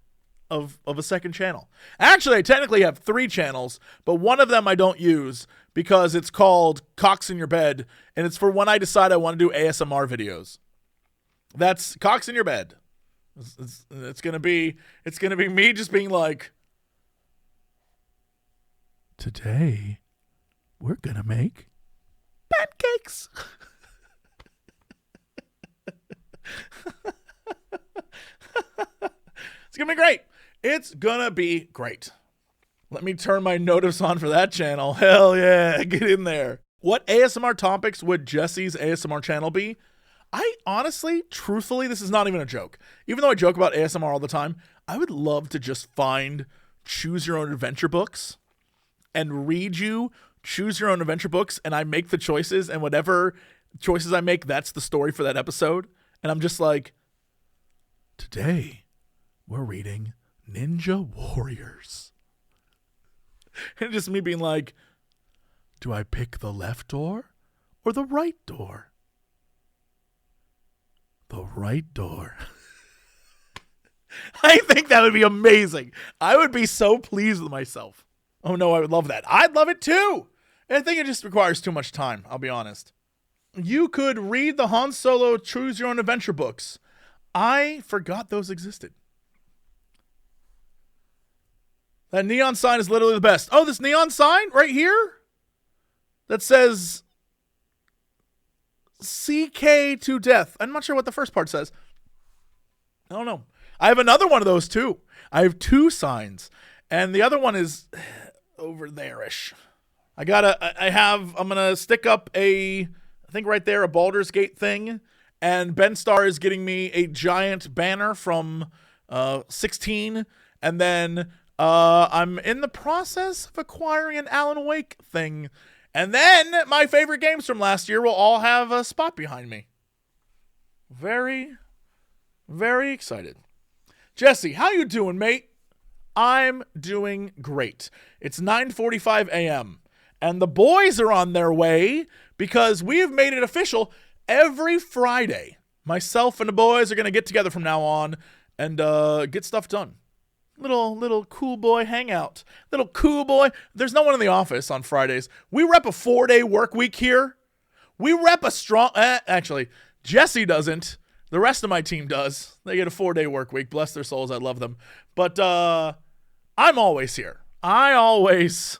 of a second channel. Actually, I technically have 3 channels, but one of them I don't use because it's called Cox in Your Bed, and it's for when I decide I want to do ASMR videos. That's Cox in Your Bed. It's gonna be me just being like, today we're gonna make pancakes. It's gonna be great. It's gonna be great. Let me turn my notice on for that channel. Hell yeah, get in there. What ASMR topics would Jesse's ASMR channel be? I honestly, truthfully, this is not even a joke. Even though I joke about ASMR all the time, I would love to just find choose your own adventure books and read you choose your own adventure books, and I make the choices, and whatever choices I make, that's the story for that episode. And I'm just like, today we're reading Ninja Warriors. And just me being like, do I pick the left door or the right door? The right door. I think that would be amazing. I would be so pleased with myself. Oh no, I would love that. I'd love it too. I think it just requires too much time, I'll be honest. You could read the Han Solo Choose Your Own Adventure books. I forgot those existed. That neon sign is literally the best. Oh, this neon sign right here that says CK to death. I'm not sure what the first part says. I don't know. I have another one of those too. I have 2 signs, and the other one is over there-ish. I'm gonna stick up I think right there, a Baldur's Gate thing, and Ben Starr is getting me a giant banner from 16, and then I'm in the process of acquiring an Alan Wake thing, and then my favorite games from last year will all have a spot behind me. Very, very excited. Jesse, how you doing, mate? I'm doing great. It's 9:45 a.m., and the boys are on their way because we have made it official. Every Friday, myself and the boys are going to get together from now on and get stuff done. Little cool boy hangout. Little cool boy. There's no one in the office on Fridays. We rep a 4-day work week here. We rep a strong... actually, Jesse doesn't. The rest of my team does. They get a 4-day work week. Bless their souls. I love them. But I'm always here. I'm always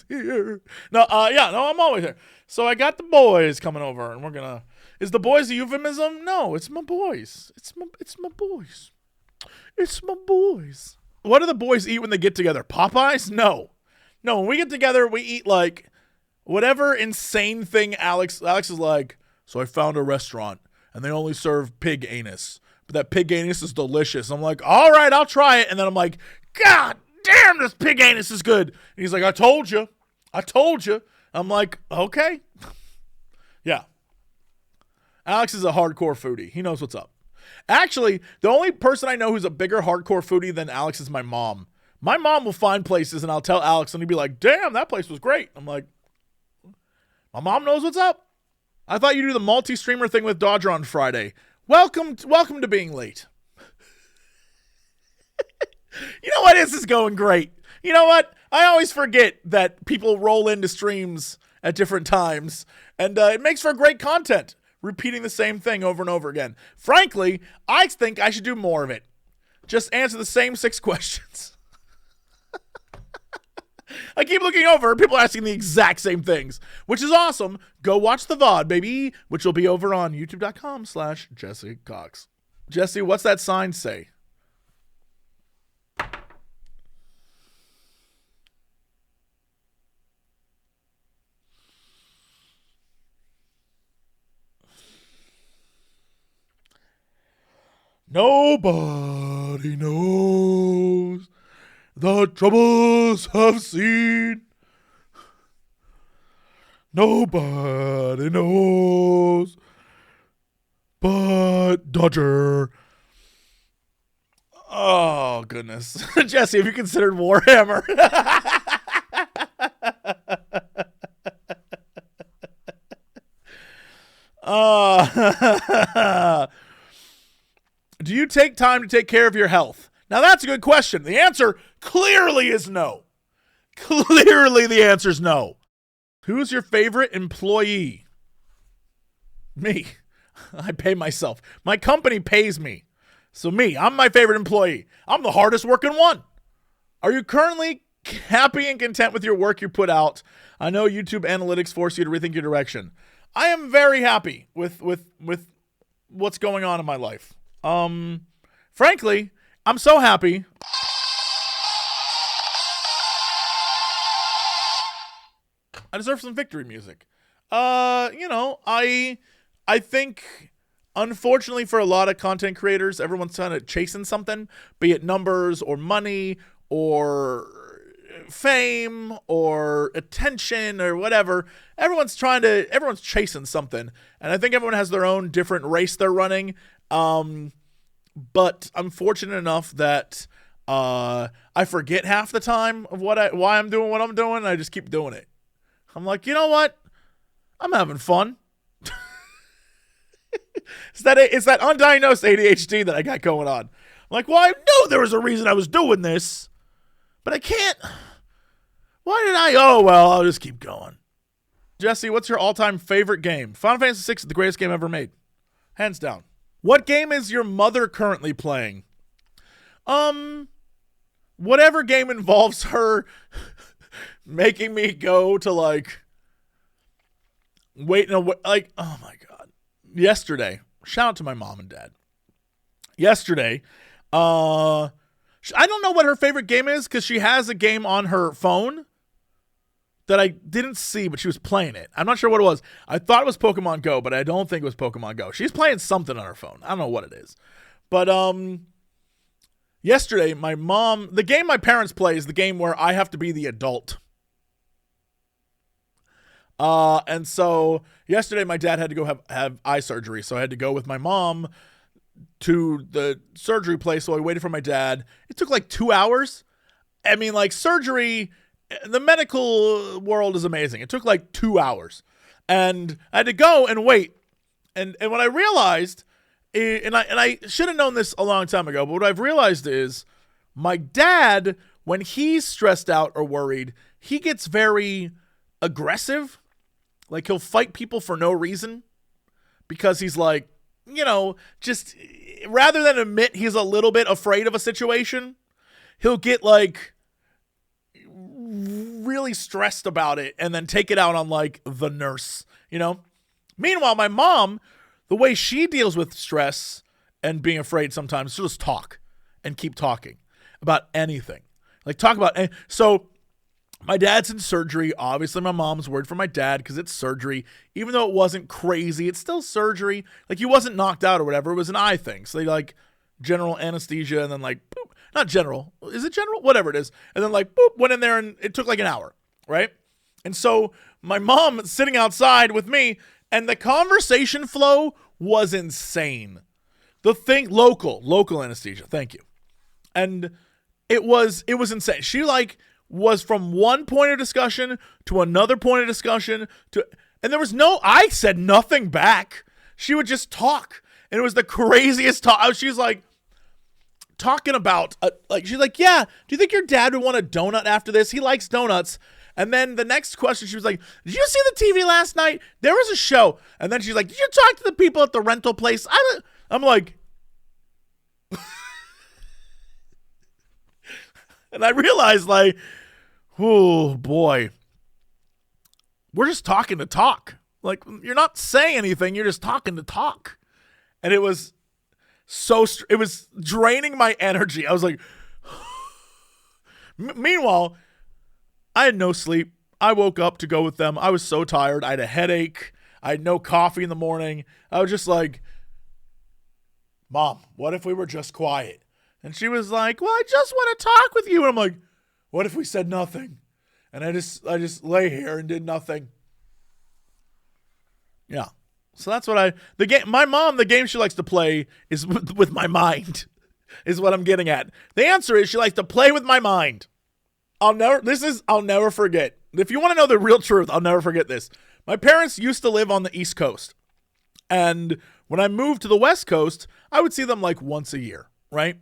here. I'm always here. So I got the boys coming over, and we're gonna... Is the boys a euphemism? No, it's my boys. It's my boys. It's my boys. What do the boys eat when they get together? Popeyes? No. When we get together, we eat like whatever insane thing Alex is like, so I found a restaurant, and they only serve pig anus. But that pig anus is delicious. I'm like, all right, I'll try it. And then I'm like, God damn, this pig anus is good. And he's like, I told you. I'm like, okay. Yeah. Alex is a hardcore foodie. He knows what's up. Actually, the only person I know who's a bigger hardcore foodie than Alex is my mom. My mom will find places, and I'll tell Alex, and he'll be like, damn, that place was great. I'm like, my mom knows what's up. I thought you do the multi-streamer thing with Dodger on Friday. Welcome to being late. You know what? This is going great. You know what? I always forget that people roll into streams at different times, and it makes for great content, repeating the same thing over and over again. Frankly, I think I should do more of it. Just answer the same 6 questions. I keep looking over, people are asking the exact same things, which is awesome. Go watch the VOD, baby, which will be over on youtube.com/Jesse Cox. Jesse, what's that sign say? Nobody knows the troubles I've seen. Nobody knows but Dodger. Oh, goodness. Jesse, have you considered Warhammer? Do you take time to take care of your health? Now, that's a good question. The answer clearly is no. Clearly, the answer is no. Who's your favorite employee? Me. I pay myself. My company pays me. So me, I'm my favorite employee. I'm the hardest working one. Are you currently happy and content with your work you put out? I know YouTube analytics force you to rethink your direction. I am very happy with what's going on in my life. Frankly, I'm so happy. I deserve some victory music. I think, unfortunately for a lot of content creators, everyone's kind of chasing something, be it numbers or money or fame or attention or whatever. Everyone's chasing something. And I think everyone has their own different race they're running. But I'm fortunate enough that I forget half the time of why I'm doing what I'm doing. And I just keep doing it. I'm like, you know what? I'm having fun. It's that undiagnosed ADHD that I got going on. I'm like, well, I knew there was a reason I was doing this, but I can't. Why did I? Oh, well, I'll just keep going. Jesse, what's your all-time favorite game? Final Fantasy VI is the greatest game ever made. Hands down. What game is your mother currently playing? Whatever game involves her making me go to oh my God. Yesterday, shout out to my mom and dad. Yesterday, I don't know what her favorite game is because she has a game on her phone that I didn't see, but she was playing it. I'm not sure what it was. I thought it was Pokemon Go, but I don't think it was Pokemon Go. She's playing something on her phone. I don't know what it is. But yesterday, the game my parents play is the game where I have to be the adult. And so yesterday my dad had to go have eye surgery. So I had to go with my mom to the surgery place. So I waited for my dad. It took like 2 hours. I mean, surgery, the medical world is amazing. It took like 2 hours and I had to go and wait. And what I realized, and I should have known this a long time ago, but what I've realized is my dad, when he's stressed out or worried, he gets very aggressive. Like, he'll fight people for no reason because he's like, just rather than admit he's a little bit afraid of a situation, he'll get really stressed about it and then take it out on the nurse, Meanwhile, my mom, the way she deals with stress and being afraid sometimes, she'll just talk and keep talking about anything. So my dad's in surgery. Obviously, my mom's worried for my dad because it's surgery. Even though it wasn't crazy, it's still surgery. He wasn't knocked out or whatever. It was an eye thing. So they general anesthesia and then boop. Not general. Is it general? Whatever it is. And then boop, went in there and it took an hour, right? And so my mom sitting outside with me and the conversation flow was insane. The thing, local anesthesia. Thank you. And it was insane. She was from one point of discussion to another point of discussion and there was I said nothing back. She would just talk. And it was the craziest talk. She was talking about, she's like, yeah, do you think your dad would want a donut after this? He likes donuts. And then the next question, she was like, did you see the TV last night? There was a show. And then she's like, did you talk to the people at the rental place? I'm like, and I realized oh boy, we're just talking to talk. You're not saying anything. You're just talking to talk. And it was it was draining my energy. I was like, meanwhile, I had no sleep. I woke up to go with them. I was so tired. I had a headache. I had no coffee in the morning. I was just Mom, what if we were just quiet? And she was like, well, I just want to talk with you. And I'm like, what if we said nothing? And I just lay here and did nothing. Yeah. So that's what my mom, the game she likes to play is with my mind, is what I'm getting at. The answer is she likes to play with my mind. I'll never forget. If you want to know the real truth, I'll never forget this. My parents used to live on the East Coast. And when I moved to the West Coast, I would see them like once a year, right?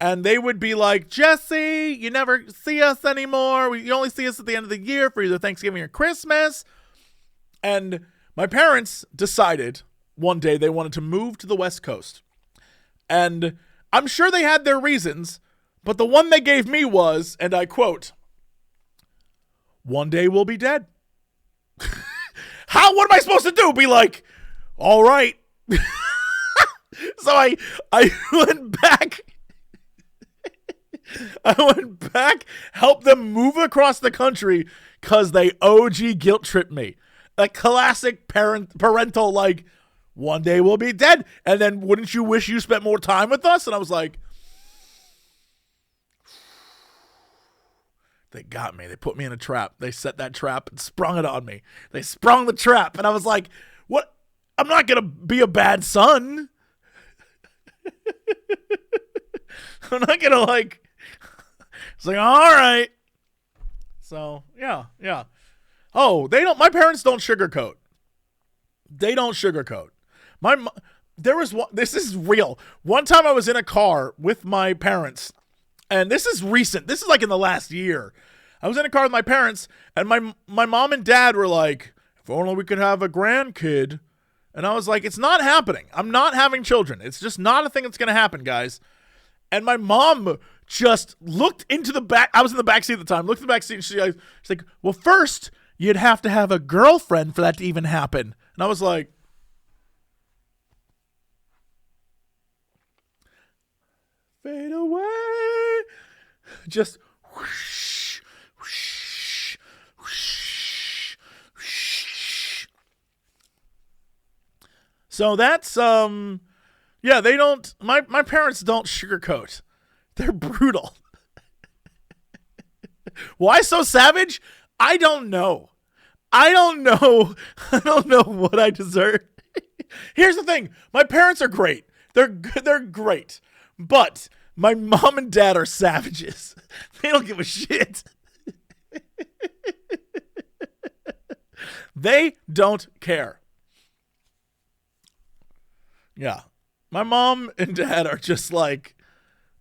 And they would be like, Jesse, you never see us anymore. You only see us at the end of the year for either Thanksgiving or Christmas. And my parents decided one day they wanted to move to the West Coast. And I'm sure they had their reasons, but the one they gave me was, and I quote, one day we'll be dead. What am I supposed to do? Be like, all right. So I went back. Helped them move across the country because they OG guilt tripped me. A classic parental, like, one day we'll be dead. And then wouldn't you wish you spent more time with us? And I was like, they got me. They put me in a trap. They set that trap and sprung it on me. They sprung the trap. And I was like, what? I'm not going to be a bad son. I'm not going to like, it's like, all right. So, yeah. Oh, my parents don't sugarcoat. They don't sugarcoat. This is real. One time I was in a car with my parents, and this is recent. This is like in the last year. I was in a car with my parents, and my mom and dad were like, if only we could have a grandkid. And I was like, it's not happening. I'm not having children. It's just not a thing that's going to happen, guys. And my mom just looked into the back. I was in the back seat at the time. Looked in the back seat, and she's like, well, first, you'd have to have a girlfriend for that to even happen. And I was like, fade away. Just whoosh, whoosh, whoosh, whoosh. So that's, yeah, they don't, my parents don't sugarcoat. They're brutal. Why so savage? I don't know. I don't know what I deserve. Here's the thing. My parents are great. They're great. But my mom and dad are savages. They don't give a shit. They don't care. Yeah. My mom and dad are just like,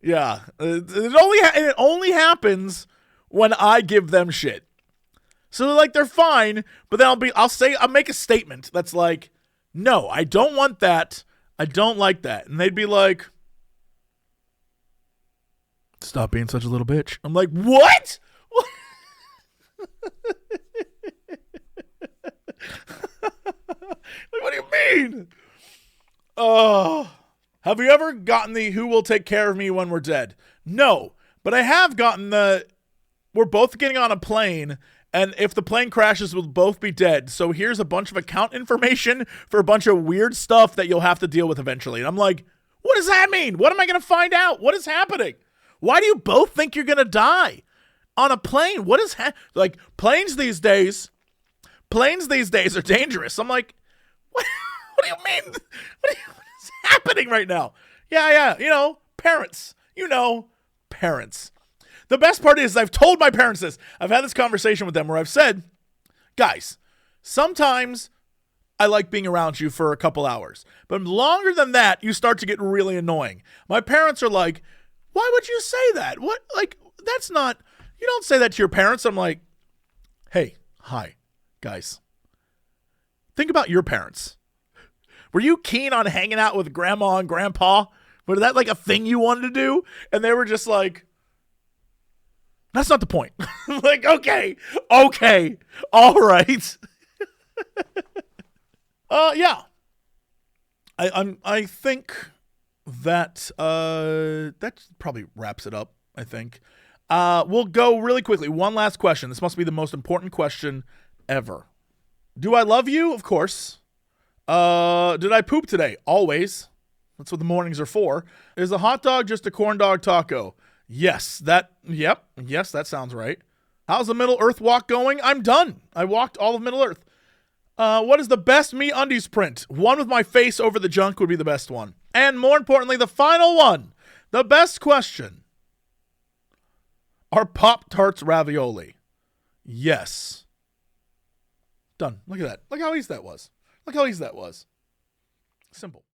yeah. It only happens when I give them shit. So they're fine, but then I'll make a statement that's like, no, I don't want that. I don't like that. And they'd be like, stop being such a little bitch. I'm like, what? What do you mean? Oh, have you ever gotten the who will take care of me when we're dead? No, but I have gotten we're both getting on a plane, and if the plane crashes, we'll both be dead. So here's a bunch of account information for a bunch of weird stuff that you'll have to deal with eventually. And I'm like, what does that mean? What am I going to find out? What is happening? Why do you both think you're going to die on a plane? What is like planes these days are dangerous. I'm like, what do you mean? What is happening right now? Yeah. Parents. Parents. The best part is I've told my parents this. I've had this conversation with them where I've said, guys, sometimes I like being around you for a couple hours. But longer than that, you start to get really annoying. My parents are like, why would you say that? What? Like, that's not, you don't say that to your parents. I'm like, hey, hi, guys. Think about your parents. Were you keen on hanging out with grandma and grandpa? Was that like a thing you wanted to do? And they were just like, that's not the point. Like, okay, all right. Yeah. I think that that probably wraps it up, I think. We'll go really quickly. One last question. This must be the most important question ever. Do I love you? Of course. Did I poop today? Always. That's what the mornings are for. Is a hot dog just a corn dog taco? Yes, that sounds right. How's the Middle Earth walk going? I'm done. I walked all of Middle Earth. What is the best MeUndies print? One with my face over the junk would be the best one. And more importantly, the final one, the best question. Are Pop-Tarts ravioli? Yes. Done. Look at that. Look how easy that was. Simple.